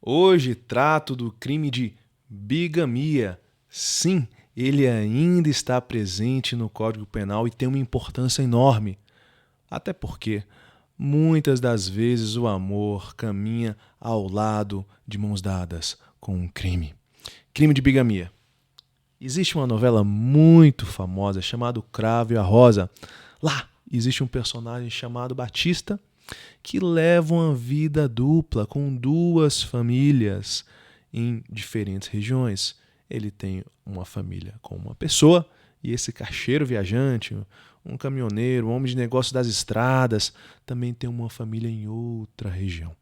Hoje trato do crime de bigamia. Sim, ele ainda está presente no Código Penal e tem uma importância enorme. Até porque, muitas das vezes, o amor caminha ao lado de mãos dadas com um crime. Crime de bigamia. Existe uma novela muito famosa chamada O Cravo e a Rosa. Lá existe um personagem chamado Batista que leva uma vida dupla com duas famílias em diferentes regiões. Ele tem uma família com uma pessoa e esse caixeiro viajante, um caminhoneiro, um homem de negócio das estradas, também tem uma família em outra região.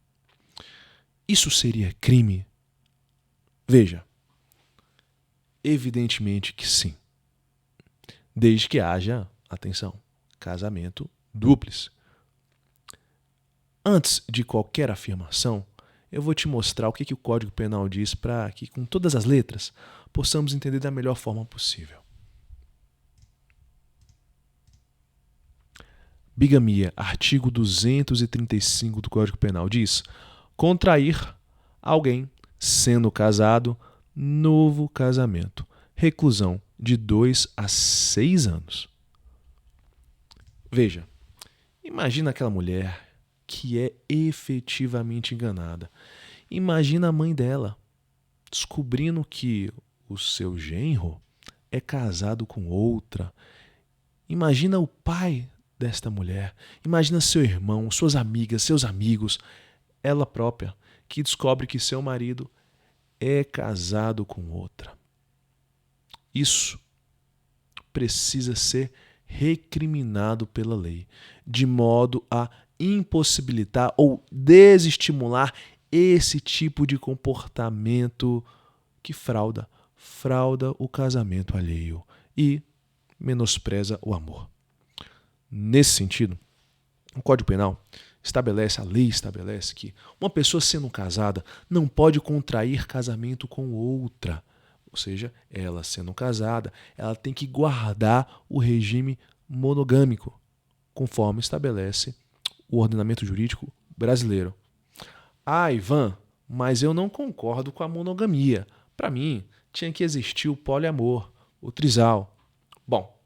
Isso seria crime? Veja, evidentemente que sim. Desde que haja, atenção, casamento dúplice. Antes de qualquer afirmação, eu vou te mostrar o que o Código Penal diz para que, com todas as letras, possamos entender da melhor forma possível. Bigamia, artigo 235 do Código Penal, diz: contrair alguém sendo casado, novo casamento, reclusão de 2 a 6 anos. Veja, imagina aquela mulher que é efetivamente enganada. Imagina a mãe dela descobrindo que o seu genro é casado com outra. Imagina o pai desta mulher. Imagina seu irmão, suas amigas, seus amigos, ela própria, que descobre que seu marido é casado com outra. Isso precisa ser recriminado pela lei, de modo a impossibilitar ou desestimular esse tipo de comportamento que frauda o casamento alheio e menospreza o amor. Nesse sentido, o Código Penal a lei estabelece que uma pessoa sendo casada não pode contrair casamento com outra. Ou seja, ela sendo casada, ela tem que guardar o regime monogâmico, conforme estabelece o ordenamento jurídico brasileiro. Ah, Ivan, mas eu não concordo com a monogamia. Para mim, tinha que existir o poliamor, o trisal. Bom,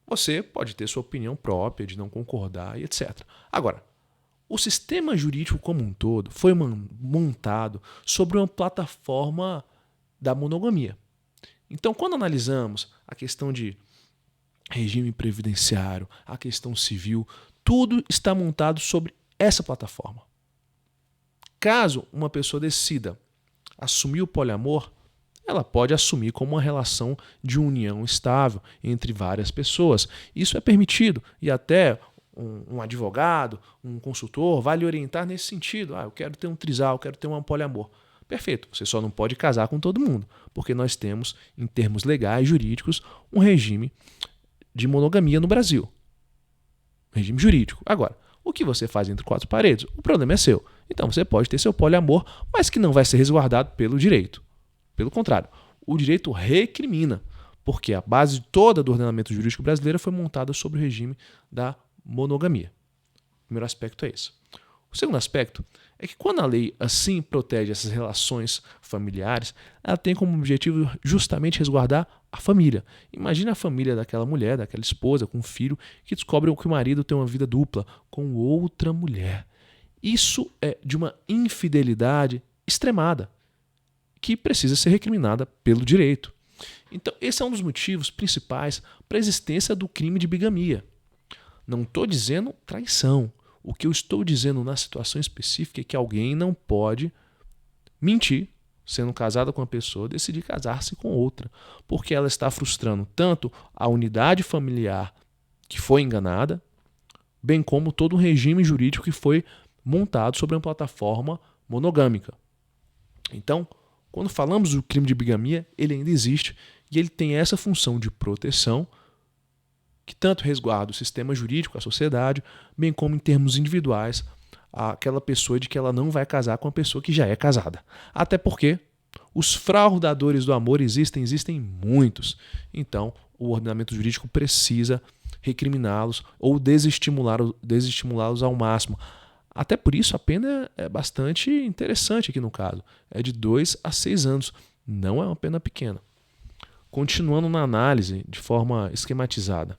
você pode ter sua opinião própria de não concordar e etc. Agora, o sistema jurídico como um todo foi montado sobre uma plataforma da monogamia. Então, quando analisamos a questão de regime previdenciário, a questão civil, tudo está montado sobre essa plataforma. Caso uma pessoa decida assumir o poliamor, ela pode assumir como uma relação de união estável entre várias pessoas. Isso é permitido e até um advogado, um consultor vai lhe orientar nesse sentido. Eu quero ter um trisal, eu quero ter um poliamor. Perfeito, você só não pode casar com todo mundo, porque nós temos, em termos legais, jurídicos, um regime de monogamia no Brasil. Regime jurídico. Agora, o que você faz entre quatro paredes, o problema é seu. Então você pode ter seu poliamor, mas que não vai ser resguardado pelo direito. Pelo contrário, o direito recrimina, porque a base toda do ordenamento jurídico brasileiro foi montada sobre o regime da monogamia. O primeiro aspecto é esse. O segundo aspecto é que quando a lei assim protege essas relações familiares, ela tem como objetivo justamente resguardar a família. Imagina a família daquela mulher, daquela esposa com um filho, que descobre que o marido tem uma vida dupla com outra mulher. Isso é de uma infidelidade extremada, que precisa ser recriminada pelo direito. Então, esse é um dos motivos principais para a existência do crime de bigamia. Não estou dizendo traição. O que eu estou dizendo na situação específica é que alguém não pode mentir, sendo casada com uma pessoa, decidir casar-se com outra, porque ela está frustrando tanto a unidade familiar que foi enganada, bem como todo um regime jurídico que foi montado sobre uma plataforma monogâmica. Então, quando falamos do crime de bigamia, ele ainda existe e ele tem essa função de proteção que tanto resguarda o sistema jurídico, a sociedade, bem como em termos individuais, aquela pessoa de que ela não vai casar com a pessoa que já é casada. Até porque os fraudadores do amor existem muitos. Então, o ordenamento jurídico precisa recriminá-los ou desestimulá-los ao máximo. Até por isso a pena é bastante interessante aqui no caso. É de 2 a 6 anos. Não é uma pena pequena. Continuando na análise de forma esquematizada.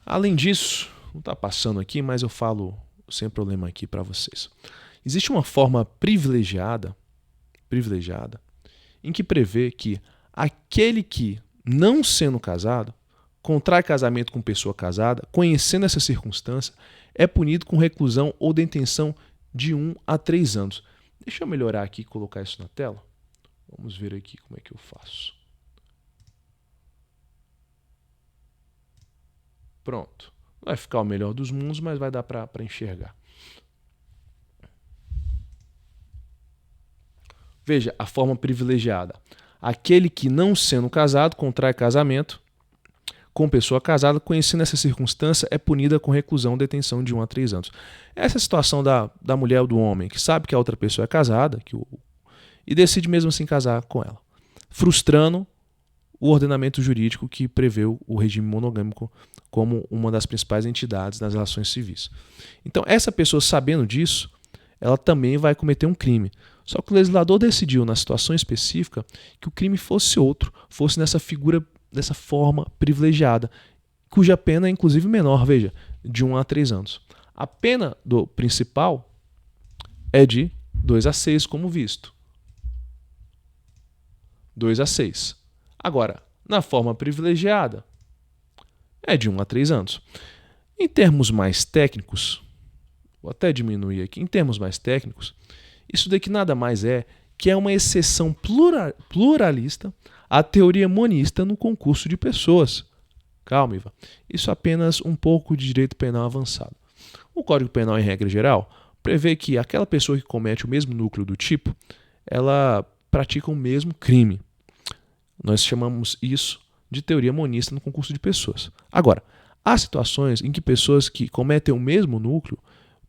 Além disso, não está passando aqui, mas eu falo sem problema aqui para vocês. Existe uma forma privilegiada, em que prevê que aquele que, não sendo casado, contrai casamento com pessoa casada, conhecendo essa circunstância, é punido com reclusão ou detenção de 1 a 3 anos. Deixa eu melhorar aqui e colocar isso na tela. Vamos ver aqui como é que eu faço. Pronto. Vai ficar o melhor dos mundos, mas vai dar para enxergar. Veja a forma privilegiada. Aquele que, não sendo casado, contrai casamento com pessoa casada, conhecendo essa circunstância, é punida com reclusão ou detenção de 1 a 3 anos. Essa é a situação da mulher ou do homem, que sabe que a outra pessoa é casada e decide mesmo assim casar com ela, frustrando o ordenamento jurídico que prevê o regime monogâmico como uma das principais entidades nas relações civis. Então, essa pessoa, sabendo disso, ela também vai cometer um crime. Só que o legislador decidiu, na situação específica, que o crime fosse outro, fosse nessa figura, dessa forma privilegiada, cuja pena é inclusive menor, veja, de 1 a 3 anos. A pena do principal é de 2 a 6, como visto. 2 a 6. Agora, na forma privilegiada, é de 1 a 3 anos. Em termos mais técnicos, vou até diminuir aqui, em termos mais técnicos, isso daqui nada mais é que é uma exceção pluralista à teoria monista no concurso de pessoas. Calma, Ivan. Isso é apenas um pouco de direito penal avançado. O Código Penal, em regra geral, prevê que aquela pessoa que comete o mesmo núcleo do tipo, ela pratica o mesmo crime. Nós chamamos isso de teoria monista no concurso de pessoas. Agora, há situações em que pessoas que cometem o mesmo núcleo,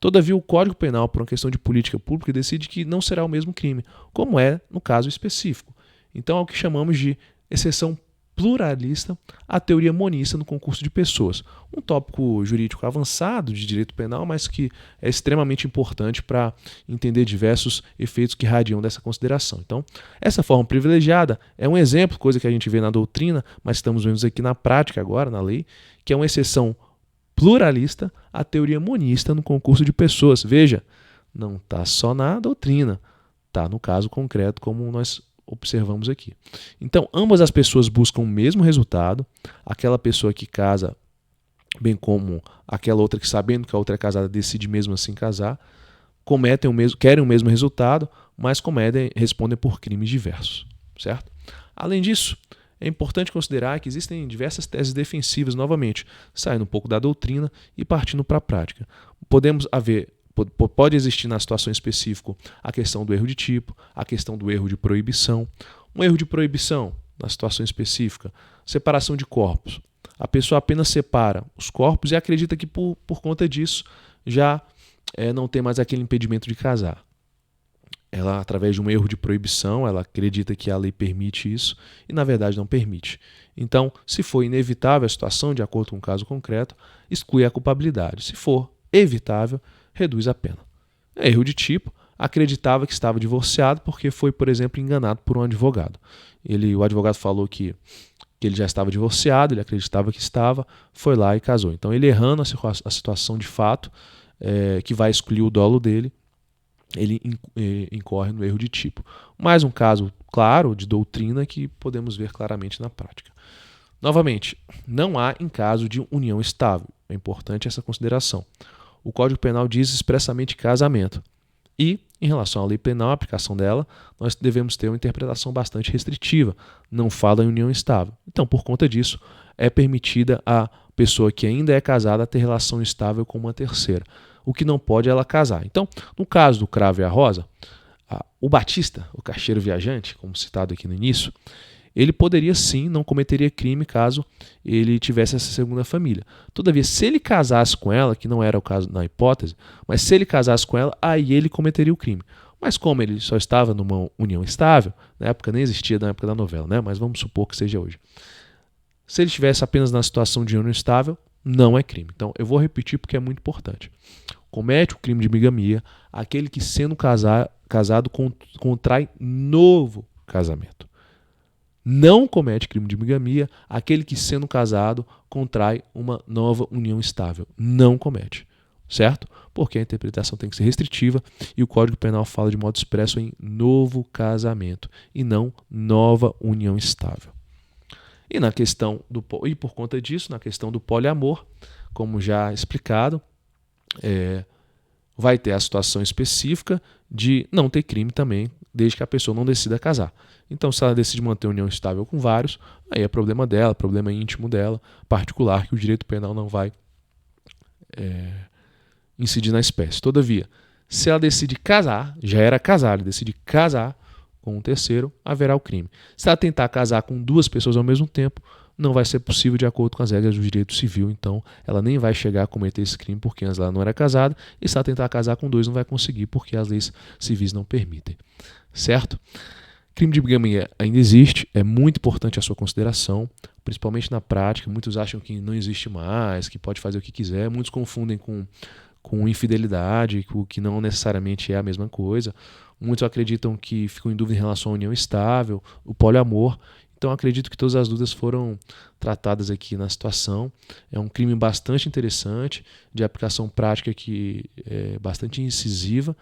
todavia o Código Penal, por uma questão de política pública, decide que não será o mesmo crime, como é no caso específico. Então é o que chamamos de exceção pluralista à teoria monista no concurso de pessoas. Um tópico jurídico avançado de direito penal, mas que é extremamente importante para entender diversos efeitos que radiam dessa consideração. Então, essa forma privilegiada é um exemplo, coisa que a gente vê na doutrina, mas estamos vendo aqui na prática agora, na lei, que é uma exceção pluralista à teoria monista no concurso de pessoas. Veja, não está só na doutrina, está no caso concreto, como nós observamos aqui. Então, ambas as pessoas buscam o mesmo resultado, aquela pessoa que casa, bem como aquela outra que, sabendo que a outra é casada, decide mesmo assim casar, querem o mesmo resultado, mas respondem por crimes diversos, certo? Além disso, é importante considerar que existem diversas teses defensivas, novamente, saindo um pouco da doutrina e partindo para a prática. Pode existir na situação específica a questão do erro de tipo, a questão do erro de proibição. Um erro de proibição, na situação específica, separação de corpos. A pessoa apenas separa os corpos e acredita que por conta disso já não tem mais aquele impedimento de casar. Ela, através de um erro de proibição, ela acredita que a lei permite isso e, na verdade, não permite. Então, se for inevitável a situação, de acordo com o caso concreto, exclui a culpabilidade. Se for evitável, reduz a pena. Erro de tipo, acreditava que estava divorciado porque foi, por exemplo, enganado por um advogado. O advogado falou que ele já estava divorciado, ele acreditava que estava, foi lá e casou. Então, ele errando a situação de fato, que vai excluir o dolo dele, ele incorre no erro de tipo. Mais um caso claro de doutrina que podemos ver claramente na prática. Novamente, não há em caso de união estável. É importante essa consideração. O Código Penal diz expressamente casamento. E, em relação à lei penal, a aplicação dela, nós devemos ter uma interpretação bastante restritiva. Não fala em união estável. Então, por conta disso, é permitida a pessoa que ainda é casada ter relação estável com uma terceira. O que não pode é ela casar. Então, no caso do cravo e a rosa, o Batista, o caixeiro viajante, como citado aqui no início, ele poderia sim, não cometeria crime caso ele tivesse essa segunda família. Todavia, se ele casasse com ela, que não era o caso na hipótese, mas se ele casasse com ela, aí ele cometeria o crime. Mas como ele só estava numa união estável, na época nem existia, na época da novela, né? Mas vamos supor que seja hoje. Se ele estivesse apenas na situação de união estável, não é crime. Então, eu vou repetir porque é muito importante. Comete o crime de bigamia aquele que, sendo casado, contrai novo casamento. Não comete crime de bigamia aquele que, sendo casado, contrai uma nova união estável. Não comete. Certo? Porque a interpretação tem que ser restritiva e o Código Penal fala de modo expresso em novo casamento e não nova união estável. E por conta disso, na questão do poliamor, como já explicado, vai ter a situação específica de não ter crime também, desde que a pessoa não decida casar. Então, se ela decide manter união estável com vários, aí é problema dela, problema íntimo dela, particular, que o direito penal não vai incidir na espécie. Todavia, se ela decide casar, já era casada, decide casar com um terceiro, haverá o crime. Se ela tentar casar com duas pessoas ao mesmo tempo, não vai ser possível de acordo com as regras do direito civil, então ela nem vai chegar a cometer esse crime porque antes ela não era casada, e se ela tentar casar com dois não vai conseguir porque as leis civis não permitem. Certo? Crime de bigamia ainda existe, é muito importante a sua consideração, principalmente na prática. Muitos acham que não existe mais, que pode fazer o que quiser, muitos confundem com infidelidade, o que não necessariamente é a mesma coisa. Muitos acreditam que ficam em dúvida em relação à união estável, o poliamor. Então acredito que todas as dúvidas foram tratadas aqui na situação. É um crime bastante interessante, de aplicação prática que é bastante incisiva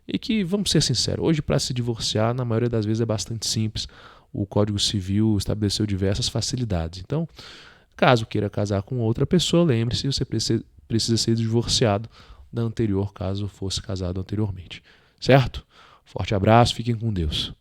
e que, vamos ser sinceros, hoje para se divorciar, na maioria das vezes é bastante simples. O Código Civil estabeleceu diversas facilidades. Então, caso queira casar com outra pessoa, lembre-se, você precisa ser divorciado da anterior, caso fosse casado anteriormente. Certo? Forte abraço, fiquem com Deus.